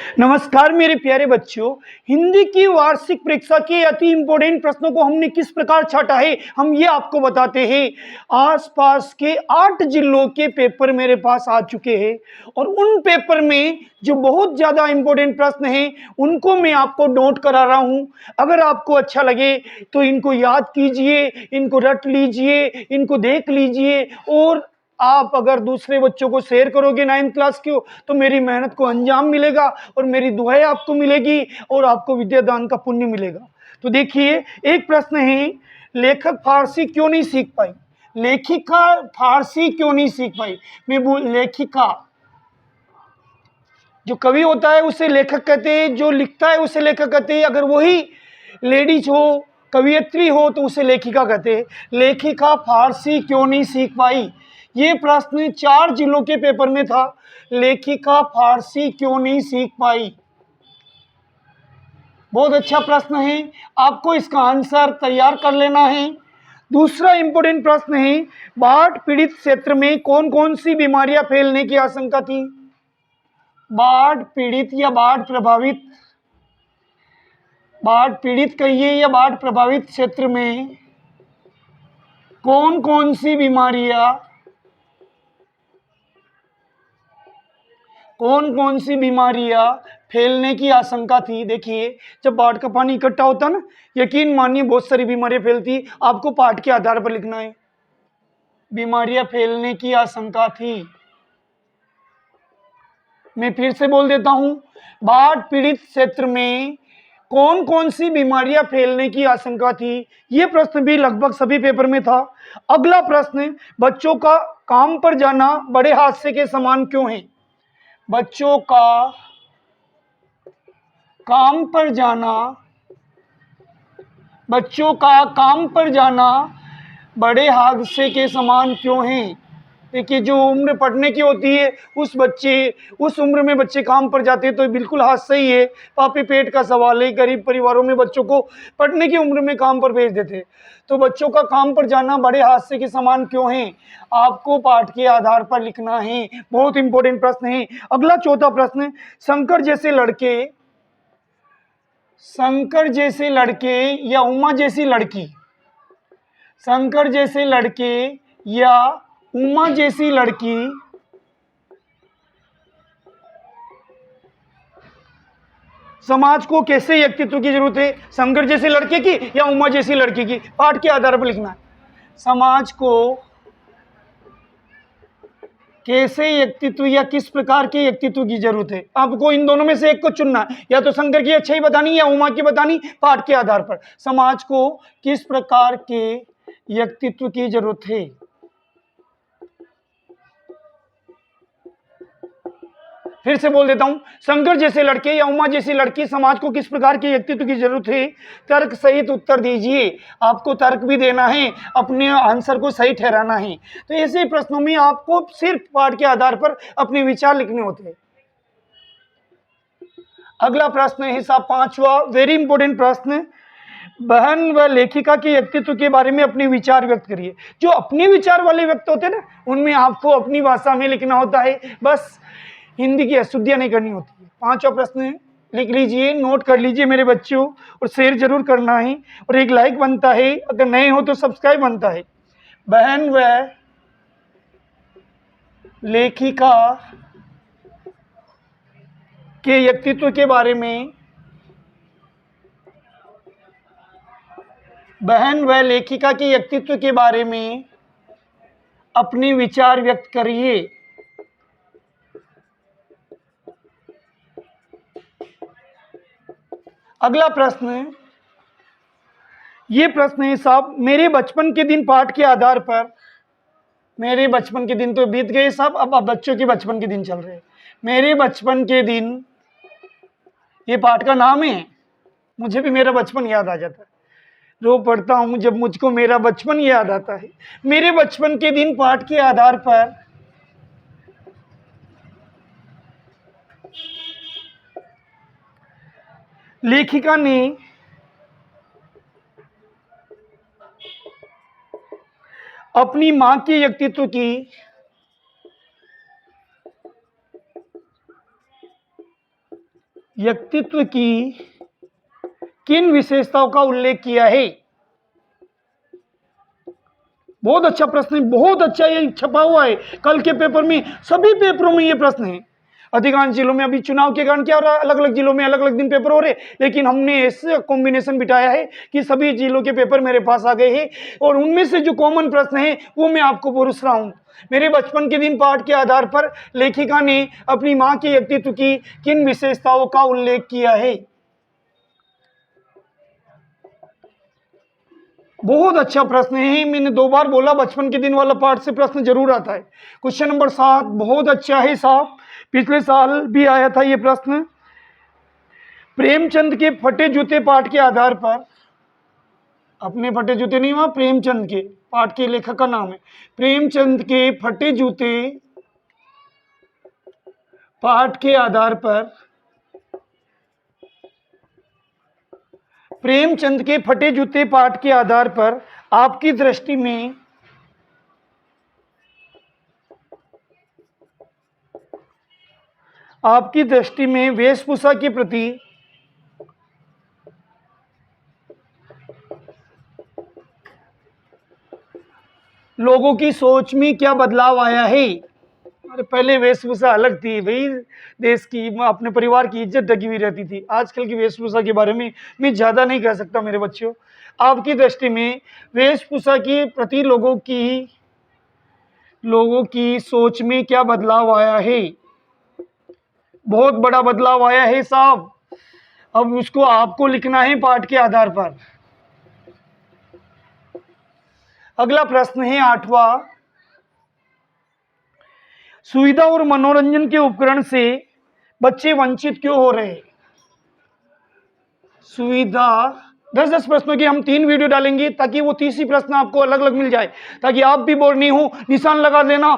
नमस्कार मेरे प्यारे बच्चों। हिंदी की वार्षिक परीक्षा के अति इंपॉर्टेंट प्रश्नों को हमने किस प्रकार छाटा है हम ये आपको बताते हैं। आसपास के 8 जिलों के पेपर मेरे पास आ चुके हैं और उन पेपर में जो बहुत ज़्यादा इंपॉर्टेंट प्रश्न हैं उनको मैं आपको नोट करा रहा हूँ। अगर आपको अच्छा लगे तो इनको याद कीजिए, इनको रट लीजिए, इनको देख लीजिए और आप अगर दूसरे बच्चों को शेयर करोगे 9th क्लास की तो मेरी मेहनत को अंजाम मिलेगा और मेरी दुआएं आपको मिलेगी और आपको विद्यादान का पुण्य मिलेगा। तो देखिए, एक प्रश्न है, लेखक फारसी क्यों नहीं सीख पाई? लेखिका फारसी क्यों नहीं सीख पाई? मैं बोल लेखिका, जो कवि होता है उसे लेखक कहते हैं, जो लिखता है उसे लेखक कहते हैं। अगर वही लेडीज हो, कवियत्री हो तो उसे लेखिका कहते हैं। लेखिका फारसी क्यों नहीं सीख पाई? ये प्रश्न 4 जिलों के पेपर में था। लेखिका फारसी क्यों नहीं सीख पाई? बहुत अच्छा प्रश्न है, आपको इसका आंसर तैयार कर लेना है। दूसरा इंपॉर्टेंट प्रश्न है, बाढ़ पीड़ित क्षेत्र में कौन कौन सी बीमारियां फैलने की आशंका थी? बाढ़ पीड़ित या बाढ़ प्रभावित, बाढ़ पीड़ित कहिए या बाढ़ प्रभावित क्षेत्र में कौन कौन सी बीमारियां, कौन कौन सी बीमारियां फैलने की आशंका थी? देखिए, जब बाढ़ का पानी इकट्ठा होता ना, यकीन मानिए बहुत सारी बीमारियां फैलती। आपको पाठ के आधार पर लिखना है। बीमारियां फैलने की आशंका थी। मैं फिर से बोल देता हूं, बाढ़ पीड़ित क्षेत्र में कौन कौन सी बीमारियां फैलने की आशंका थी? यह प्रश्न भी लगभग सभी पेपर में था। अगला प्रश्न, बच्चों का काम पर जाना बड़े हादसे के समान क्यों है? बच्चों का काम पर जाना, बच्चों का काम पर जाना बड़े हादसे के समान क्यों है? देखिए, जो उम्र पढ़ने की होती है उस उम्र में बच्चे काम पर जाते हैं तो बिल्कुल हादसा ही है। पापी पेट का सवाल है। गरीब परिवारों में बच्चों को पढ़ने की उम्र में काम पर भेज देते, तो बच्चों का काम पर जाना बड़े हादसे के समान क्यों है? आपको पाठ के आधार पर लिखना है। बहुत इंपॉर्टेंट प्रश्न है। अगला चौथा प्रश्न, शंकर जैसे लड़के या उमा जैसी लड़की, शंकर जैसे लड़के या उमा जैसी लड़की समाज को कैसे व्यक्तित्व की जरूरत है? शंकर जैसे लड़के की या उमा जैसी लड़की की? पाठ के आधार पर लिखना है। समाज को कैसे व्यक्तित्व या किस प्रकार के व्यक्तित्व की जरूरत है? आपको इन दोनों में से एक को चुनना है, या तो शंकर की अच्छाई बतानी या उमा की बतानी। पाठ के आधार पर समाज को किस प्रकार के व्यक्तित्व की जरूरत है? फिर से बोल देता हूं, शंकर जैसे लड़के या उमा जैसी लड़की समाज को किस प्रकार के व्यक्तित्व की जरूरत है? तर्क सहित उत्तर दीजिए। आपको तर्क भी देना है, अपने आंसर को सही ठहराना है। तो ऐसे प्रश्नों में आपको सिर्फ पाठ के आधार पर अपने विचार लिखने होते हैं। अगला प्रश्न है हिसाब 5वां, वेरी इंपॉर्टेंट प्रश्न, बहन व लेखिका के व्यक्तित्व के बारे में अपने विचार व्यक्त करिए। जो अपने विचार वाले व्यक्त होते हैं ना, उनमें आपको अपनी भाषा में लिखना होता है, बस हिंदी की अशुद्धियां नहीं करनी होती है। 5वां प्रश्न है, लिख लीजिए, नोट कर लीजिए मेरे बच्चों, और शेयर जरूर करना है, और एक लाइक बनता है, अगर नए हो तो सब्सक्राइब बनता है। बहन व लेखिका के व्यक्तित्व के बारे में, बहन व लेखिका के व्यक्तित्व के बारे में अपने विचार व्यक्त करिए। अगला प्रश्न, ये प्रश्न है साहब, मेरे बचपन के दिन पाठ के आधार पर, मेरे बचपन के दिन तो बीत गए साहब, अब बच्चों के बचपन के दिन चल रहे हैं। मेरे बचपन के दिन, ये पाठ का नाम है। मुझे भी मेरा बचपन याद आ जाता है, रो पड़ता हूं जब मुझको मेरा बचपन याद आता है। मेरे बचपन के दिन पाठ के आधार पर लेखिका ने अपनी मां के व्यक्तित्व की व्यक्तित्व की किन विशेषताओं का उल्लेख किया है? बहुत अच्छा प्रश्न है, बहुत अच्छा, ये छपा हुआ है कल के पेपर में, सभी पेपरों में ये प्रश्न है। अधिकांश जिलों में अभी चुनाव के कारण क्या हो रहा है, अलग अलग जिलों में अलग अलग दिन पेपर हो रहे, लेकिन हमने ऐसे कॉम्बिनेशन बिठाया है कि सभी जिलों के पेपर मेरे पास आ गए हैं और उनमें से जो कॉमन प्रश्न है वो मैं आपको परोस रहा हूं। मेरे बचपन के दिन पाठ के आधार पर लेखिका ने अपनी मां के व्यक्तित्व की किन विशेषताओं का उल्लेख किया है? बहुत अच्छा प्रश्न है, मैंने 2 बार बोला बचपन के दिन वाला पार्ट से प्रश्न जरूर आता है। क्वेश्चन नंबर 7 बहुत अच्छा है साहब, पिछले साल भी आया था ये प्रश्न। प्रेमचंद के फटे जूते पाठ के आधार पर, अपने फटे जूते नहीं, वहां प्रेमचंद के पाठ के लेखक का नाम है, प्रेमचंद के फटे जूते पाठ के आधार पर, प्रेमचंद के फटे जूते पाठ के आधार पर आपकी दृष्टि में वेशभूषा के प्रति लोगों की सोच में क्या बदलाव आया है? अरे पहले वेशभूषा अलग थी भाई, देश की अपने परिवार की इज्जत ढकी हुई रहती थी। आजकल की वेशभूषा के बारे में मैं ज़्यादा नहीं कह सकता मेरे बच्चों। आपकी दृष्टि में वेशभूषा के प्रति लोगों की सोच में क्या बदलाव आया है? बहुत बड़ा बदलाव आया है साहब। अब उसको आपको लिखना है पाठ के आधार पर। अगला प्रश्न है 8वां, सुविधा और मनोरंजन के उपकरण से बच्चे वंचित क्यों हो रहे हैं? सुविधा, 10-10 प्रश्नों की हम 3 वीडियो डालेंगे ताकि वो 30 ही प्रश्न आपको अलग अलग मिल जाए, ताकि आप भी बोर नहीं हो, निशान लगा देना,